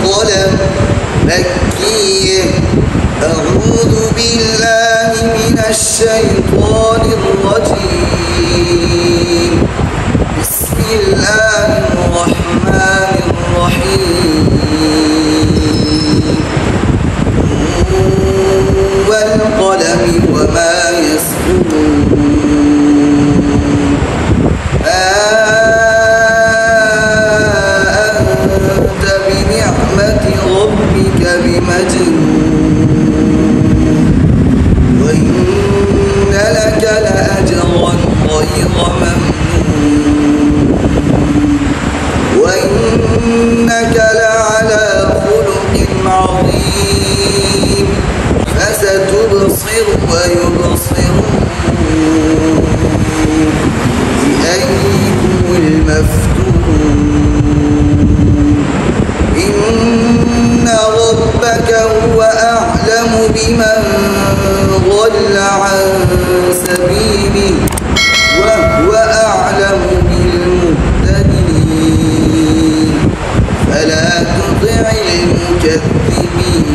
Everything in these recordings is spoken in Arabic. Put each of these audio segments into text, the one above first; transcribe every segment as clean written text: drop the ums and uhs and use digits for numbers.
والقلم مكية. أعوذ بالله من الشيطان الرجيم. بسم الله الرحمن الرحيم. والقلم وما يسطرون. ما أنت بنعمة ربك بمجنون. وإن لك لأجرا غير ممنون. وإنك لعلى خلق عظيم. فستبصر ويبصرون. بأيكم المفتون. إن ربك هو أعلم بمن ضل عن سبيله وهو أعلم بالمهتدين. فلا تطع المكذبين.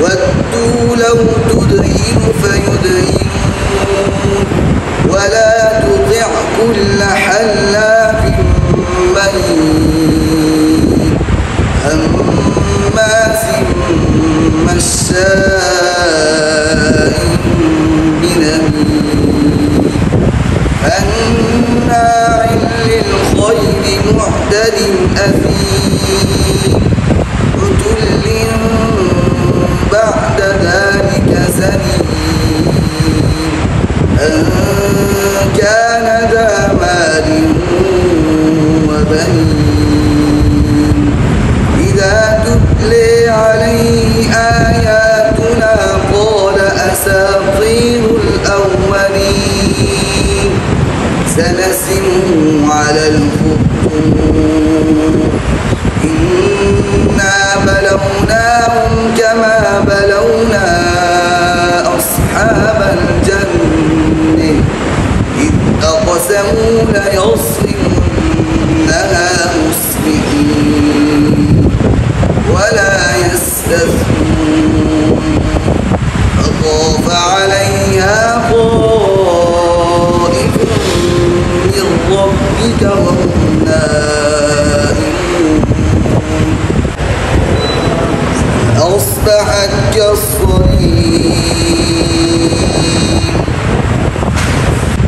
ودوا لو تدهن فيدهنون. ولا تطع كل حلاف مهين. هماز مشاء بنميم. مناع للخير معتد أثيم. عتل بعد ذلك زنيم. أن كان ذا مال وبنين. إذا تتلي عليه آياتنا قال أساطير الأولين. سنسمه على الخرطوم. إنا بلوناهم كما بلونا أصحاب الجنة إذ أقسموا ليصرمنها مصبحين ولا يستثنون. فطاف عليها طائف من ربك وهم نائمون. أصبحت كالصريم.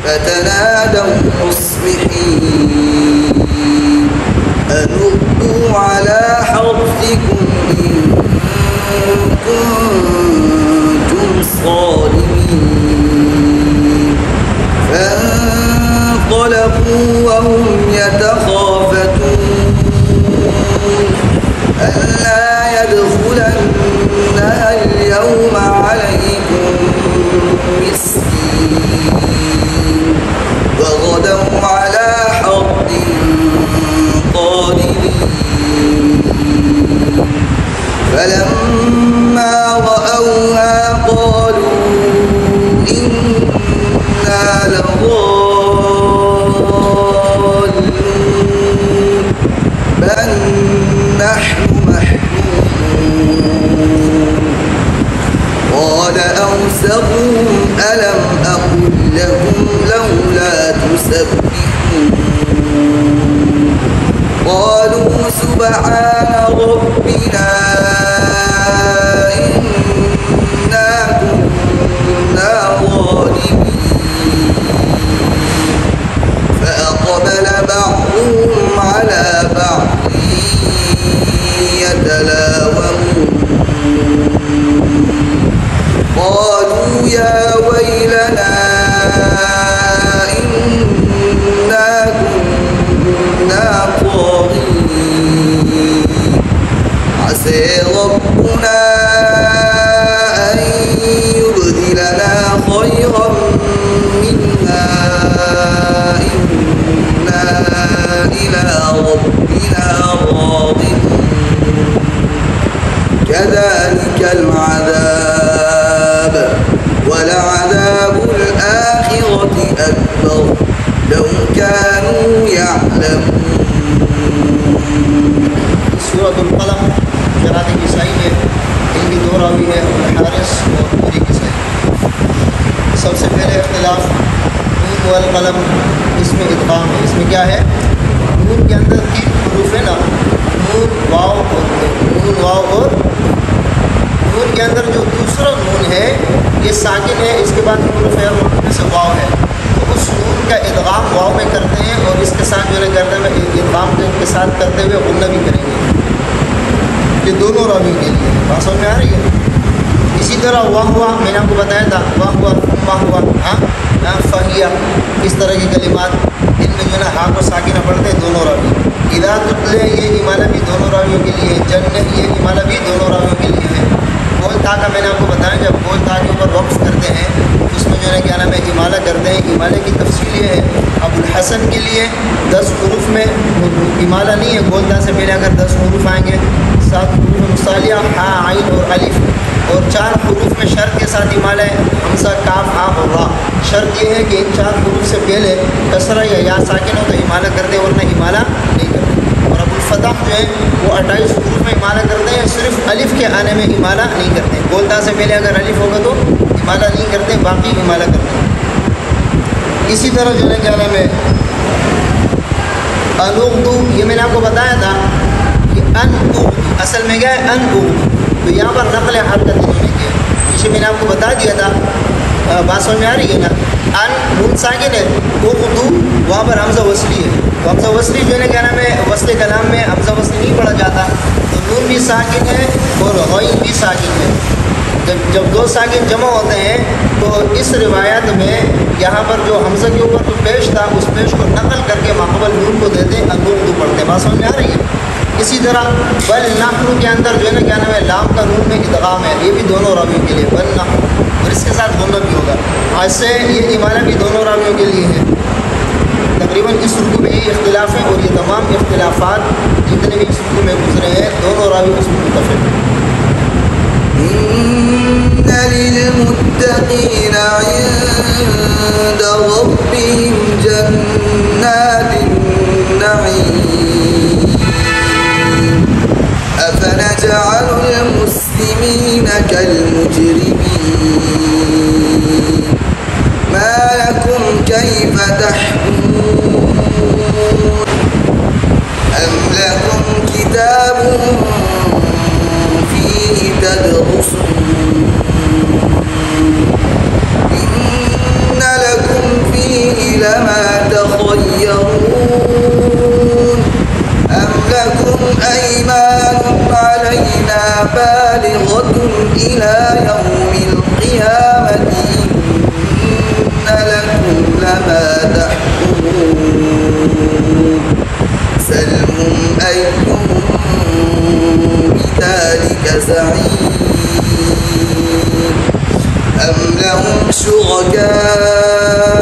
فتنادوا مصبحين أن اغدوا على حرثكم إن كنتم صارمين. فانطلقوا وهم يتخافتون ألا يدخلنها اليوم عليكم مسكين. وغدوا على حرد قادرين. فلما رأوها قالوا إنا لضالون بل نحن محرومون. قال أوسطهم ألم أقل لهم لولا تسبحون. قالوا سبحان ربنا إنا كنا ظالمين. فأقبل بعضهم على بعض يتلاومون. قالوا يا ويلنا إنا كنا طاغين. عسى ربنا أن يبدلنا خيرا منها إنا إلى ربنا راغبون. كذلك العذاب ولعذاب الآخرة أكبر لو كانوا يعلمون. इदगाम है। इसमें क्या है, नून के अंदर 3 हरूफ है ना, नून वाव और नून वाव, और नून के अंदर जो दूसरा नून है ये साकिन है, इसके बाद नून फ़ेर में से वाव है, तो उस नून का इदगाम वाव में करते हैं और इसके साथ जो है करते हुए इदगाम के साथ करते हुए गुन्ना भी करेंगे। ये दोनों रावियों के लिए बात समझ में आ रही है। इसी तरह वाह हुआ, मैंने आपको बताया था, वाह हुआ हाँ फ़हिया, इस तरह की कलिमात इनमें जो है ना हाँ को साकिना पढ़ते हैं दोनों रावी। इदा तुतले ये इमाला भी दोनों रावियों के लिए है, जन्ने ये इमाला भी दोनों रावियों के लिए है। गोल ता का मैंने आपको बताया, जब गोल ता के ऊपर वक्फ करते हैं उसमें जो है क्या नाम है इमाला करते हैं। इमाले की तफसील ये है, अबुल हसन के लिए 10 हरूफ में इमाला नहीं है, गोल ता से पहले अगर 10 हरूफ आएंगे, 7 हरूफ मुसालिया हा आइन और अलिफ, और 4 हरूफ में शर्त के साथ इमाला है, हमसा काफ हा और रा। शर्त यह है कि इन 4 हरूफ से पहले कसरा या साकिन हो तो इमाला करते हैं, वरना इमाला नहीं करते। और अबुल फतह जो है वो 28 हरूफ में इमाला करते हैं, सिर्फ अलिफ के आने में इमाला नहीं करते। गोलता से पहले अगर अलिफ होगा तो इमाला नहीं करते, बाकी इमाला करते हैं। इसी तरह जो है क्या नाम है अनुर्दू, ये मैंने आपको बताया था कि अन असल में क्या है अन, तो यहाँ पर नक़ल हरकत होने की है, इसे मैंने आपको बता दिया था। बात समझ में आ रही है ना। अन नून साकिन है, उर्दू वहाँ पर हमज़ा वसली है, तो हमज़ा वसली जो है क्या नाम है वस्ल कलाम में हमज़ा वसली नहीं पढ़ा जाता, तो नून भी साकिन है और गैन भी साकिन है। जब 2 साकिन जमा होते हैं तो इस रिवायत में यहाँ पर जो हमज़ा के ऊपर जो पेश था उस पेश को नकल करके माक़बल नून को देते उर्दू पढ़ते हैं। बात समझ में आ रही है। इसी तरह बल नहनु के अंदर जो है ना क्या नाम है लाम का नून में इदगाम है, ये भी दोनों रावियों के लिए बल नहनु, और इसके साथ गुन्ना भी होगा। ऐसे ये इमाला भी दोनों रावियों के लिए है। तकरीबन इस रुकू में ये इख्तिलाफ है, और ये तमाम इख्तिलाफात जितने भी इस रुकू में गुजरे हैं दोनों रावियों को मुत्तफ़िक़ हैं। إن للمتقين عند ربهم جنات النعيم أفنجعل المسلمين كالمجرمين ما لكم كيف تحكمون أم لكم كتاب فيه تدرسون إن لكم فيه لما تخيرون أم لكم أيمان علينا بالغة إلى يوم القيامة إن لكم لما تحكمون سلهم أيهم بذلك زعيم أم لهم شركاء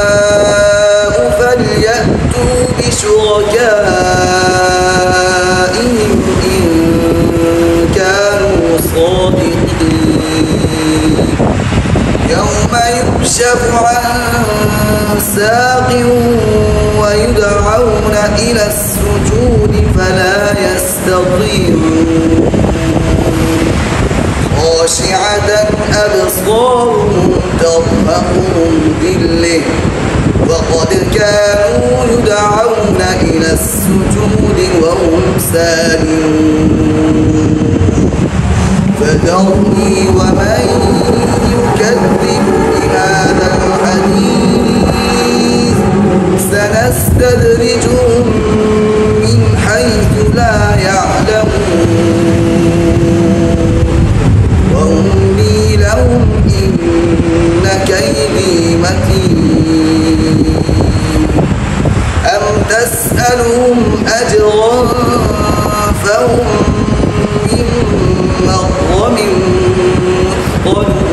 فليأتوا بشركائهم إن كانوا صادقين يوم يكشف عن ساق ويدعون إلى السجود فلا يستطيعون خاشعة أبصارهم ترهقهم ذلة وقد كانوا يدعون إلى السجود وهم سالمون فذرني ومن يكذب بهذا الحديث سنستدرجهم من حيث لا يعلمون وأملي لهم إن كيدي متين أم تسألهم أجرا فهم من مغرم مثقلون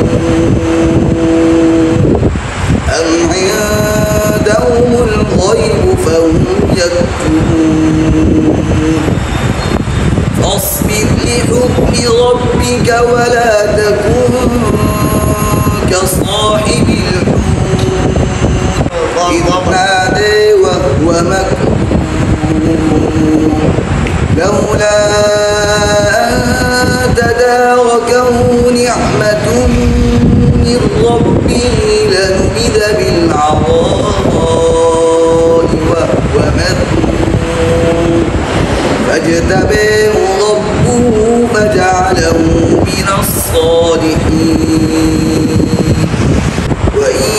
أم عندهم الغيب فهم يكتبون فاصبر لحكم ربك ولا تكن كصاحب الحوت إذ نادى وهو مكذوب لولا أن تداركه نعمة من ربه لنبذ بالعراء وهو فاجتباه ربه فجعله من الصالحين وإن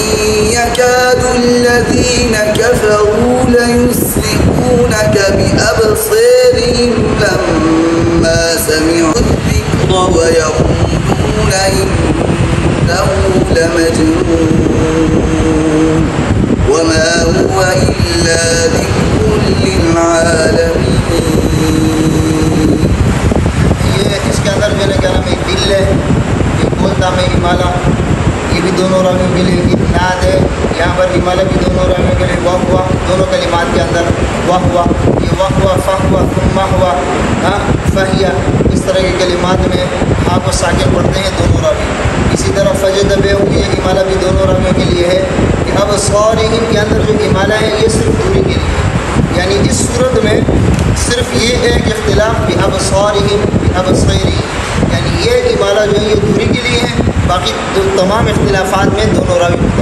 يكاد الذين كفروا ليسلكونك بأبصارهم لما سمعوا الذكر ويقولون إنه لمجنون وما هو إلا ذكر للعالمين. یہ اس کے اندر جو ہے کیا نام ہے دل ہے، یہ بولتا میں ہمالا، یہ بھی دونوں راویوں کے لیے اطلاعات ہے. یہاں پر ہمالا بھی دونوں راویوں کے لیے واہ ہوا، دونوں کلمات کے اندر واہ ہوا، یہ واہ ہوا فہ ہوا ثم ہوا فہیا، اس طرح کے کلمات میں ہاں کو ساکن پڑھتے ہیں دونوں راوی. اسی طرح فجتبہ یہ ہمالا بھی دونوں راویوں کے لیے ہے کہ اب صالحین کے اندر جو ہمالا ہے یہ صرف دوری کے لیے، یعنی اس صورت میں صرف یہ ایک اختلاف کہ اب صالحین اب صغیری، یعنی یہ ہمالا جو ہے یہ دوری کے لیے ہے، باقی تمام اختلافات میں دونوں راوی